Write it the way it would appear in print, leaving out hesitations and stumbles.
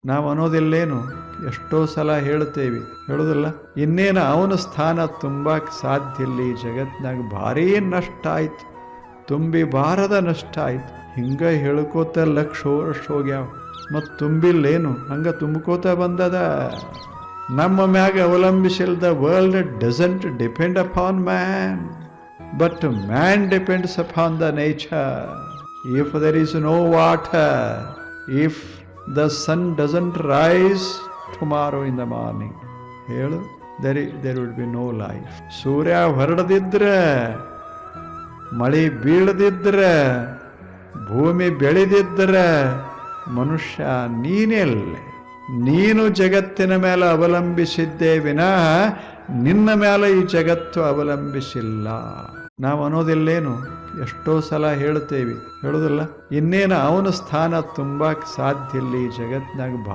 ನಾವು ಅನ್ನೋದಿಲ್ಲೇನು, ಎಷ್ಟೋ ಸಲ ಹೇಳ್ತೇವೆ, ಹೇಳೋದಿಲ್ಲ. ಇನ್ನೇನು ಅವನ ಸ್ಥಾನ ತುಂಬಕ್ಕೆ ಸಾಧ್ಯ ಇಲ್ಲ ಈ ಜಗತ್ನಾಗ. ಭಾರೀ ನಷ್ಟ ಆಯ್ತು, ತುಂಬಿ ಬಾರದ ನಷ್ಟ ಆಯ್ತು. ಹಿಂಗ ಹೇಳ್ಕೋತ ಲಕ್ಷ ವರ್ಷ ಹೋಗ್ಯಾವ, ಮತ್ತು ತುಂಬಿಲ್ಲೇನು, ಹಂಗ ತುಂಬ್ಕೋತ ಬಂದದ. ನಮ್ಮ ಮ್ಯಾಗ ಅವಲಂಬಿಸಿಲ್. The world doesn't depend upon man, but man depends upon the nature. If there is no water, if the sun doesn't rise tomorrow in the morning, ಹೇಳು, there would be no life. ಸೂರ್ಯ ಹೊರಡದಿದ್ರೆ, ಮಳೆ ಬೀಳದಿದ್ರೆ, ಭೂಮಿ ಬೆಳೆದಿದ್ರೆ ಮನುಷ್ಯ ನೀನೆಲ್ಲ. ನೀನು ಜಗತ್ತಿನ ಮೇಲೆ ಅವಲಂಬಿಸಿದ್ದೇ ವಿನಃ ನಿನ್ನ ಮೇಲೆ ಈ ಜಗತ್ತು ಅವಲಂಬಿಸಿಲ್ಲ. ನಾವು ಅನ್ನೋದಿಲ್ಲೇನು, ಎಷ್ಟೋ ಸಲ ಹೇಳ್ತೇವೆ, ಹೇಳೋದಿಲ್ಲ. ಇನ್ನೇನು ಅವನ ಸ್ಥಾನ ತುಂಬಕ್ಕೆ ಸಾಧ್ಯ ಇಲ್ಲ ಈ ಜಗತ್ನಾಗ.